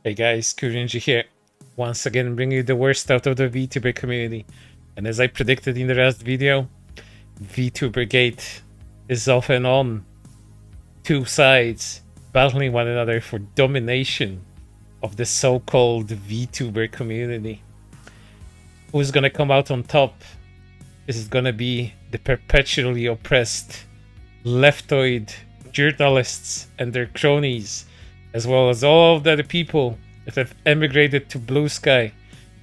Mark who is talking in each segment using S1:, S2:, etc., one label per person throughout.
S1: Hey guys, Rinji here. Once again bringing you the worst out of the VTuber community. And as I predicted in the last video, VTuber Gate is off and on. Two sides battling one another for domination of the so-called VTuber community. Who's gonna come out on top? Is it gonna be the perpetually oppressed leftoid journalists and their cronies, as well as all of the other people that have emigrated to Blue Sky?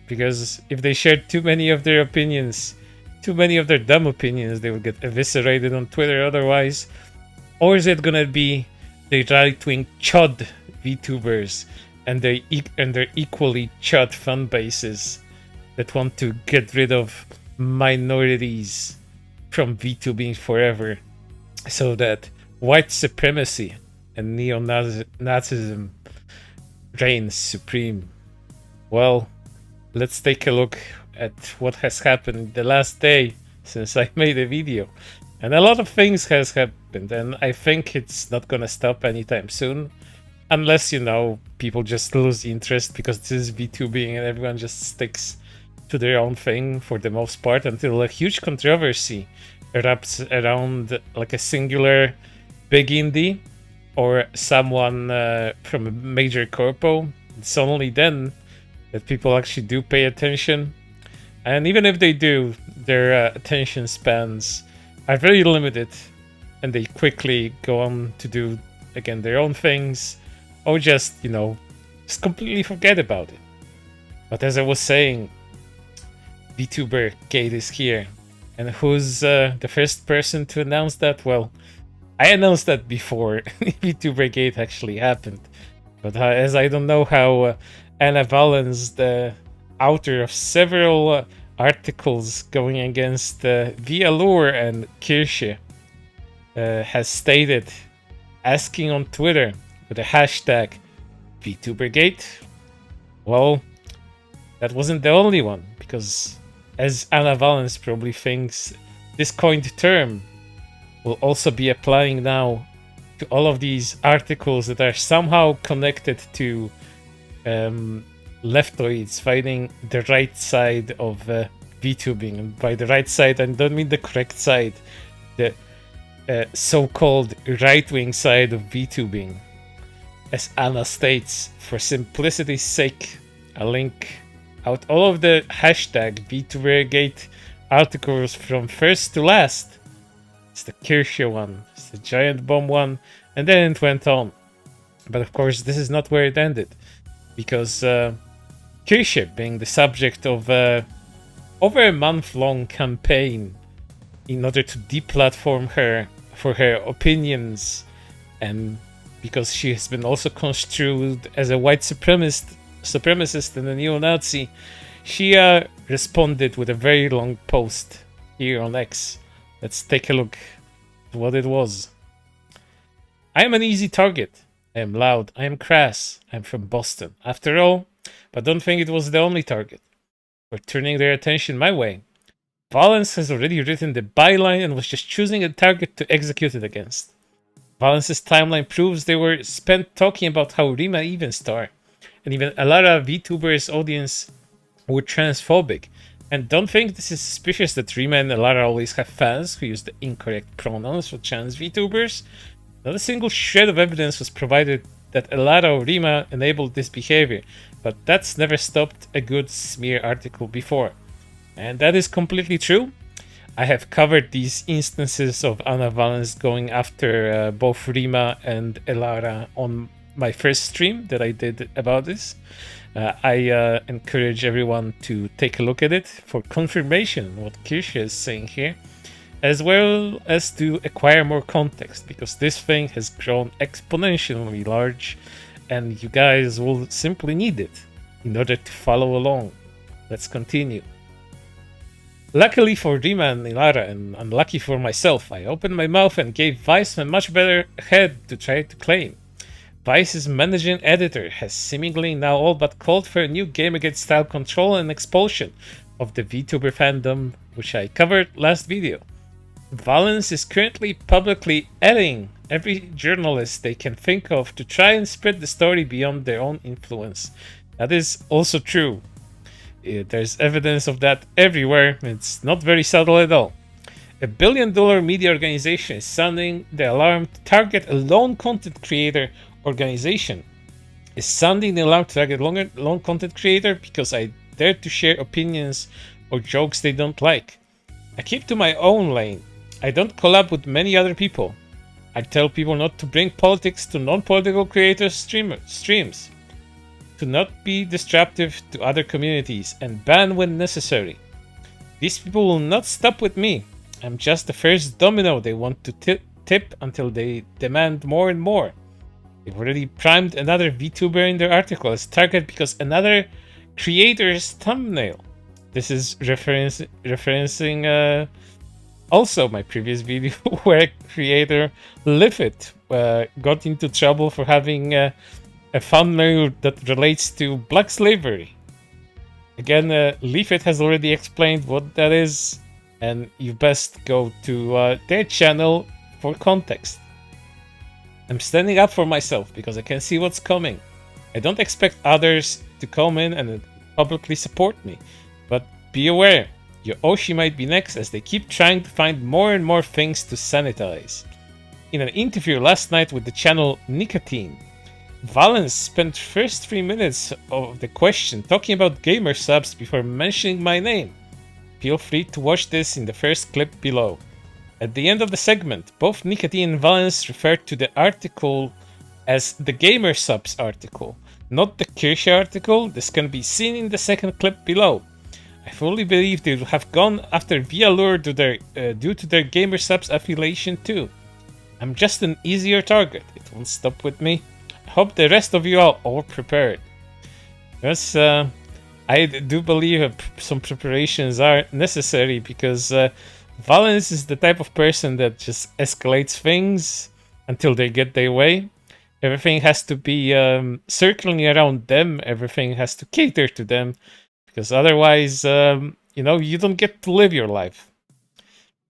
S1: Because if they shared too many of their opinions, too many of their dumb opinions, they would get eviscerated on Twitter otherwise. Or is it gonna be the right-wing chud VTubers and their equally chud fan bases that want to get rid of minorities from VTubing forever, so that white supremacy and neo-Nazism reigns supreme? Well, let's take a look at what has happened the last day since I made a video. And a lot of things has happened, and I think it's not gonna stop anytime soon. Unless, you know, people just lose interest because this is VTubing and everyone just sticks to their own thing for the most part until a huge controversy erupts around like a singular big indie or someone from a major corpo. It's only then that people actually do pay attention. And even if they do, their attention spans are very limited and they quickly go on to do, again, their own things or just, you know, just completely forget about it. But as I was saying, VTuber Gate is here. And who's the first person to announce that? Well, I announced that before VTuber Gate actually happened. But as I don't know how Anna Valens, the author of several articles going against Allure and Kirsche, has stated, asking on Twitter with the hashtag VTuberGate. Well, that wasn't the only one, because as Anna Valens probably thinks, this coined term will also be applying now to all of these articles that are somehow connected to leftoids fighting the right side of VTubing. And by the right side, I don't mean the correct side, the so-called right-wing side of VTubing. As Anna states, for simplicity's sake, I'll link out all of the hashtag VTuberGate articles from first to last. It's the Kirsche one, it's the Giant Bomb one, and then it went on. But of course, this is not where it ended, because Kirsche, being the subject of over a month-long campaign in order to deplatform her for her opinions, and because she has been also construed as a white supremacist and a neo-Nazi, she responded with a very long post here on X. Let's take a look at what it was. I am an easy target. I am loud. I am crass. I am from Boston. After all, but don't think it was the only target for turning their attention my way. Valens has already written the byline and was just choosing a target to execute it against. Valens's timeline proves they were spent talking about how Rima Evenstar and even a lot of VTubers' audience were transphobic. And don't think this is suspicious that Rima and Alara always have fans who use the incorrect pronouns for trans VTubers. Not a single shred of evidence was provided that Alara or Rima enabled this behavior, but that's never stopped a good smear article before. And that is completely true. I have covered these instances of Anna Valens going after both Rima and Alara on my first stream that I did about this. I encourage everyone to take a look at it for confirmation what Kirsche is saying here, as well as to acquire more context, because this thing has grown exponentially large and you guys will simply need it in order to follow along. Let's continue. Luckily for Rima and Ilara, and unlucky for myself, I opened my mouth and gave Vice a much better head to try to claim. Vice's managing editor has seemingly now all but called for a new Gamergate style control and expulsion of the VTuber fandom, which I covered last video. Valens is currently publicly adding every journalist they can think of to try and spread the story beyond their own influence. That is also true. There's evidence of that everywhere. It's not very subtle at all. A billion-dollar media organization is sounding the alarm to target a lone content creator organization. Is sounding the alarm to target lone content creator because I dare to share opinions or jokes they don't like. I keep to my own lane. I don't collab with many other people. I tell people not to bring politics to non-political creators' streams. To not be disruptive to other communities and ban when necessary. These people will not stop with me. I'm just the first domino they want to tip until they demand more and more. They've already primed another VTuber in their article as target because another creator's thumbnail. This is referencing also my previous video where creator Liffit got into trouble for having a thumbnail that relates to black slavery. Again, Liffit has already explained what that is, and you best go to their channel for context. I'm standing up for myself because I can see what's coming. I don't expect others to come in and publicly support me, but be aware, your Oshi might be next as they keep trying to find more and more things to sanitize. In an interview last night with the channel Nicotine, Valens spent first 3 minutes of the question talking about gamer subs before mentioning my name. Feel free to watch this in the first clip below. At the end of the segment, both Nicotine and Valens referred to the article as the gamer subs article, not the Kirsch article. This can be seen in the second clip below. I fully believe they would have gone after Vialure due to their gamer subs affiliation too. I'm just an easier target. It won't stop with me. I hope the rest of you are all prepared. Yes, I do believe some preparations are necessary because Valens is the type of person that just escalates things until they get their way. Everything has to be circling around them. Everything has to cater to them. Because otherwise, you don't get to live your life.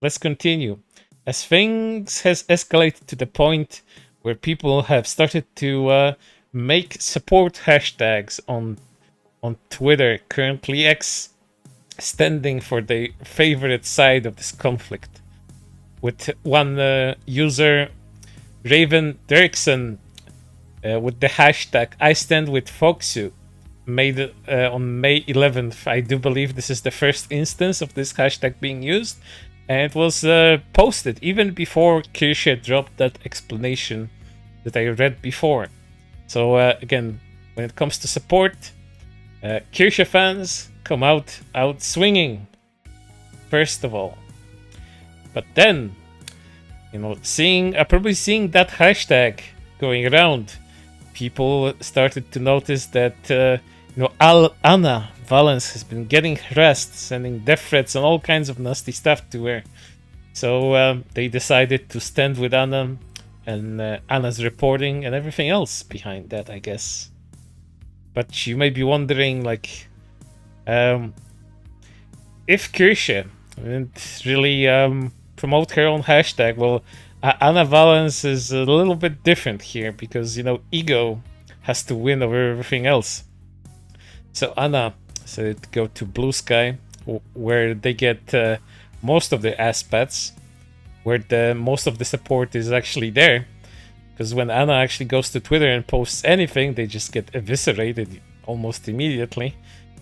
S1: Let's continue. As things has escalated to the point where people have started to make support hashtags on Twitter, currently X, standing for the favorite side of this conflict. With one user, Raven Dirksen, with the hashtag I stand with Foxu, made on May 11th. I do believe this is the first instance of this hashtag being used, and it was posted even before Kirsche dropped that explanation that I read before. So again, when it comes to support, Kirsche fans come out swinging first of all. But then, probably seeing that hashtag going around, people started to notice that Anna Valens has been getting harassed, sending death threats and all kinds of nasty stuff to her. So they decided to stand with Anna and Anna's reporting and everything else behind that, I guess. But you may be wondering, if Kirsche didn't really promote her own hashtag, well, Anna Valens is a little bit different here because, ego has to win over everything else. So Anna said to go to Blue Sky, where they get most of the aspects, where most of the support is actually there. Because when Anna actually goes to Twitter and posts anything, they just get eviscerated almost immediately.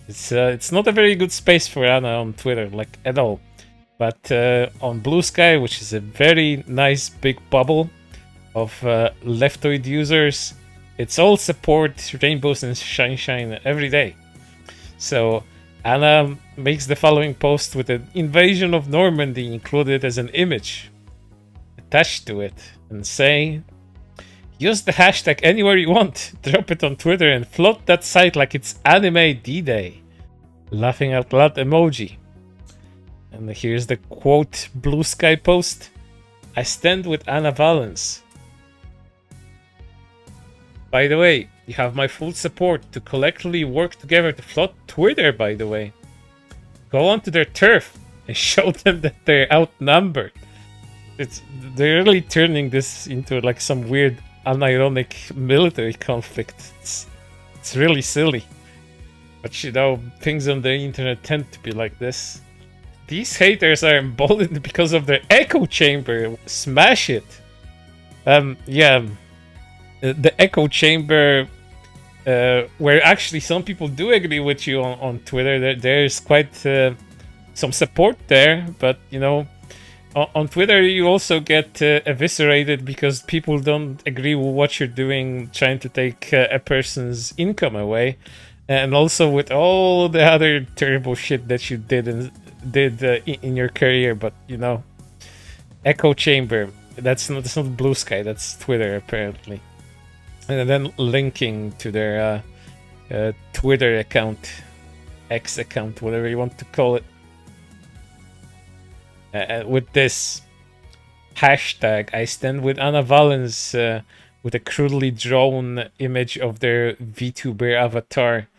S1: It's not a very good space for Anna on Twitter, at all. But on Blue Sky, which is a very nice big bubble of leftoid users, it's all support rainbows and sunshine every day. So Anna makes the following post with an invasion of Normandy included as an image attached to it, and saying, use the hashtag anywhere you want, drop it on Twitter and float that site like it's anime D-Day. Laughing out loud emoji. And here's the quote Blue Sky post. I stand with Anna Valens. By the way, you have my full support to collectively work together to float Twitter, by the way. Go onto their turf and show them that they're outnumbered. it's they're really turning this into like some weird unironic military conflict. It's really silly. But you know, things on the internet tend to be like this. These haters are emboldened because of their echo chamber. Smash it. Yeah, the echo chamber, where actually some people do agree with you on Twitter. There's quite some support there, but you know, on Twitter you also get eviscerated because people don't agree with what you're doing, trying to take a person's income away, and also with all the other terrible shit that you did in your career. But you know, echo chamber. That's not Blue Sky. That's Twitter apparently. And then linking to their Twitter account, X account, whatever you want to call it, with this hashtag. I stand with Anna Valens, with a crudely drawn image of their VTuber avatar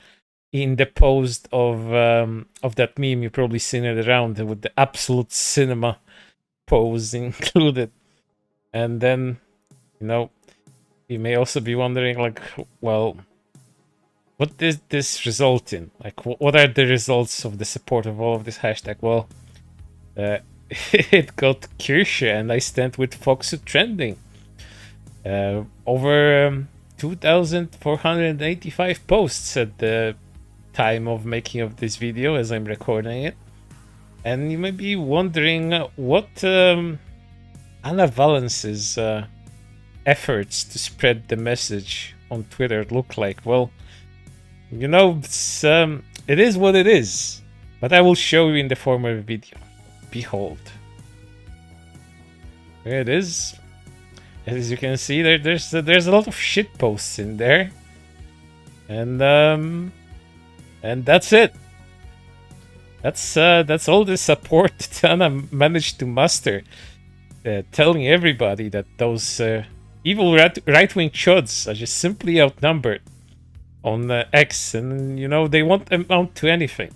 S1: in the post of that meme. You've probably seen it around with the absolute cinema pose included. And then, you know, you may also be wondering, like, well, what did this result in? Like, what are the results of the support of all of this hashtag? Well, it got Kirsche and I stand with Foxu trending. Over 2,485 posts at the time of making of this video as I'm recording it. And you may be wondering what Anna Valence's efforts to spread the message on Twitter look like. Well, you know, it is what it is, but I will show you in the form of a video. Behold. There it is. As you can see, there's a lot of shit posts in there, and that's it. That's all the support that Anna managed to muster, telling everybody that those evil right-wing chuds are just simply outnumbered on X, and you know they won't amount to anything.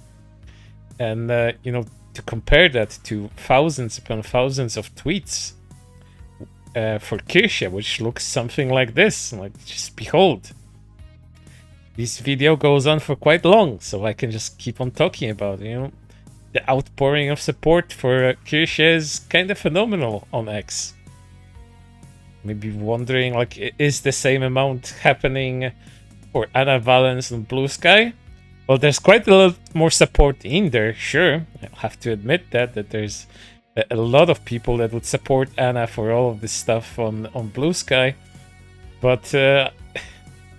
S1: And you know, to compare that to thousands upon thousands of tweets for Kirsche, which looks something like this. Like, just behold. This video goes on for quite long, so I can just keep on talking about it, you know. The outpouring of support for Kirsche is kind of phenomenal on X. Maybe wondering, like, is the same amount happening for Anna Valens on Blue Sky? Well, there's quite a lot more support in there, sure. I'll have to admit that there's a lot of people that would support Anna for all of this stuff on Blue Sky. But to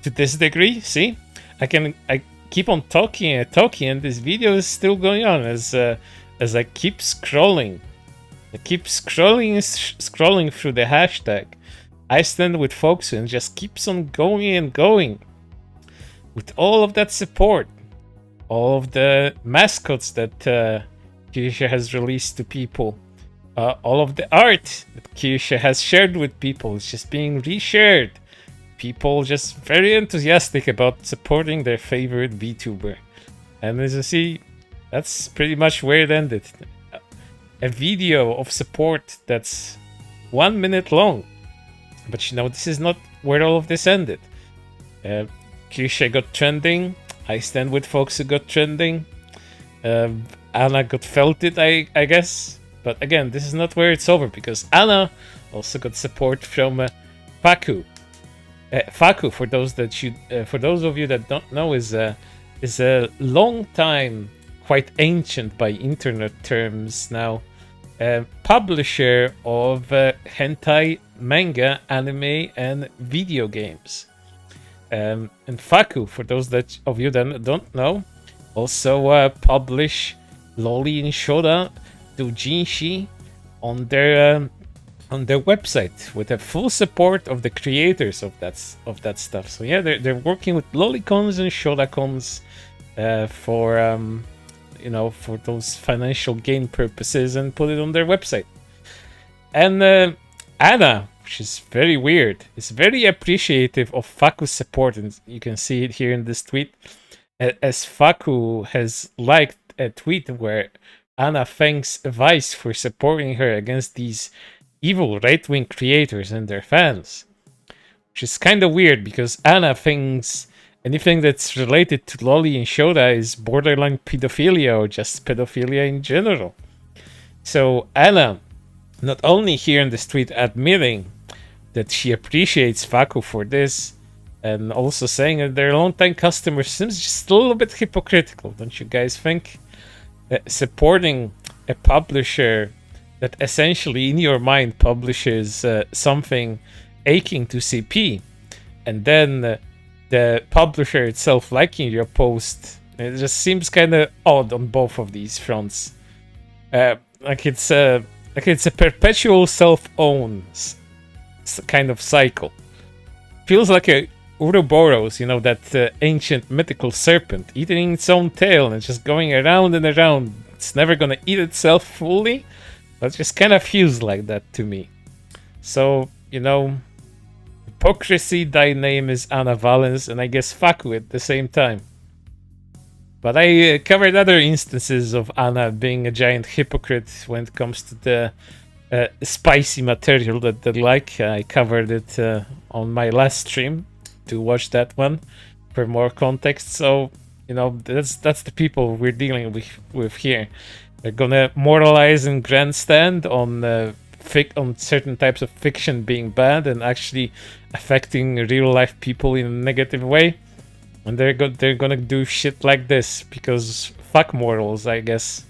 S1: this degree, see, I keep on talking and this video is still going on as I keep scrolling. I keep scrolling through the hashtag. I stand with folks and just keeps on going and going. With all of that support, all of the mascots that Kirsche has released to people, all of the art that Kirsche has shared with people is just being reshared. People just very enthusiastic about supporting their favorite VTuber. And as you see, that's pretty much where it ended. A video of support that's 1 minute long. But you know, this is not where all of this ended. Kirsche got trending. I stand with folks who got trending. Anna got felted, I guess. But again, this is not where it's over, because Anna also got support from Faku. Faku, for those of you that don't know, is a long time, quite ancient by internet terms now, publisher of hentai, manga, anime, and video games. And Faku, for those of you that don't know, also publish Loli and Shoda Doujinshi on their website, with the full support of the creators of that stuff. So yeah, they're working with lolicons and shodacons for you know, for those financial gain purposes, and put it on their website. And Anna, which is very weird, is very appreciative of Faku's support, and you can see it here in this tweet, as Faku has liked a tweet where Anna thanks Vice for supporting her against these evil right-wing creators and their fans. Which is kind of weird because Anna thinks anything that's related to Loli and Shota is borderline pedophilia or just pedophilia in general. So Anna, not only here in the street admitting that she appreciates Faku for this, and also saying that they're long-time customers, seems just a little bit hypocritical, don't you guys think? Supporting a publisher that essentially in your mind publishes something akin to CP, and then the publisher itself liking your post, it just seems kind of odd on both of these fronts. Like it's a perpetual self-own kind of cycle. Feels like a Ouroboros, you know, that ancient mythical serpent eating its own tail and just going around and around. It's never gonna eat itself fully, but it just kind of feels like that to me. So, you know, hypocrisy, thy name is Anna Valens, and I guess Faku at the same time. But I covered other instances of Anna being a giant hypocrite when it comes to the spicy material that they like. I covered it on my last stream. To watch that one for more context. So, you know, that's the people we're dealing with here. They're gonna moralize and grandstand on certain types of fiction being bad and actually affecting real life people in a negative way. And they're gonna do shit like this because fuck morals, I guess.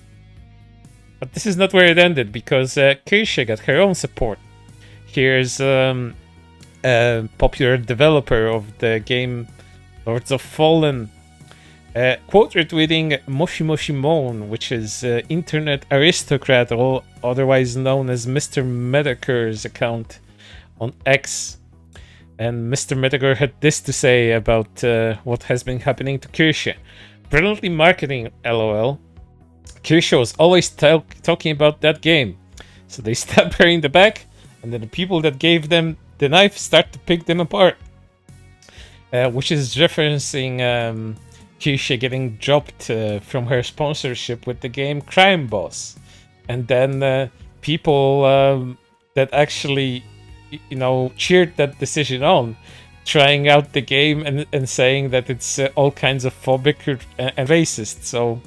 S1: But this is not where it ended, because Keisha got her own support. Here's popular developer of the game Lords of Fallen, quote retweeting Moshi Moshi Moan, which is internet aristocrat, or otherwise known as Mr. Medicur's account on X. And Mr. Medicur had this to say about what has been happening to Kirsche. Brilliantly marketing, lol. Kirsche was always talking about that game. So they stab her in the back, and then the people that gave them the knife start to pick them apart. Which is referencing Kirsche getting dropped from her sponsorship with the game Crime Boss. And then people that actually, you know, cheered that decision on, trying out the game and saying that it's all kinds of phobic and racist. So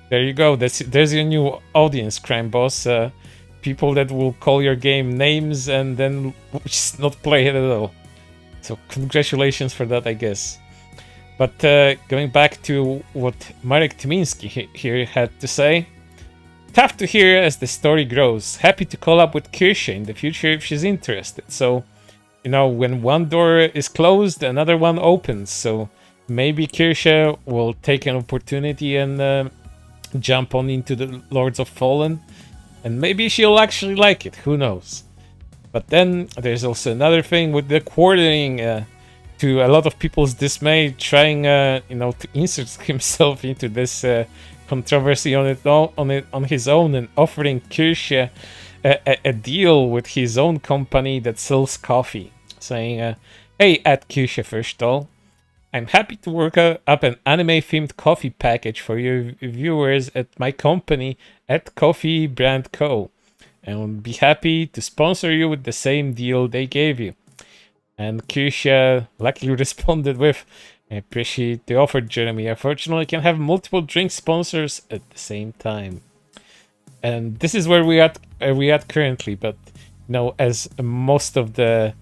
S1: there you go. There's your new audience, Crime Boss. People that will call your game names and then just not play it at all. So congratulations for that, I guess. But going back to what Marek Tymiński here had to say. Tough to hear as the story grows. Happy to collab with Kirsche in the future if she's interested. So, you know, when one door is closed, another one opens. So maybe Kirsche will take an opportunity and jump on into the Lords of Fallen. And maybe she'll actually like it, who knows. But then there's also another thing with the quartering, to a lot of people's dismay, trying you know, to insert himself into this controversy on his own, and offering Kirsche a deal with his own company that sells coffee, saying, hey, at Kirsche Firstall, I'm happy to work up an anime-themed coffee package for your viewers at my company at Coffee Brand Co. And will be happy to sponsor you with the same deal they gave you. And Kirsche luckily responded with, I appreciate the offer, Jeremy. Unfortunately, I can have multiple drink sponsors at the same time. And this is where we at currently, but you know, as most of the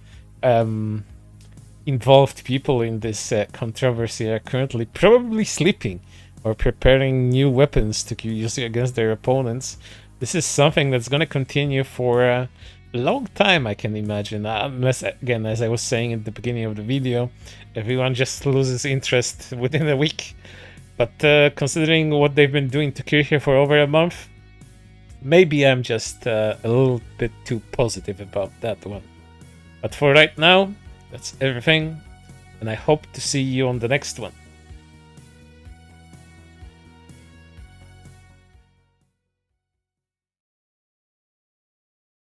S1: involved people in this controversy are currently probably sleeping or preparing new weapons to use against their opponents, this is something that's going to continue for a long time, I can imagine, unless, again, as I was saying at the beginning of the video, everyone just loses interest within a week. But considering what they've been doing to Kirsche for over a month, maybe I'm just a little bit too positive about that one. But for right now, that's everything, and I hope to see you on the next one.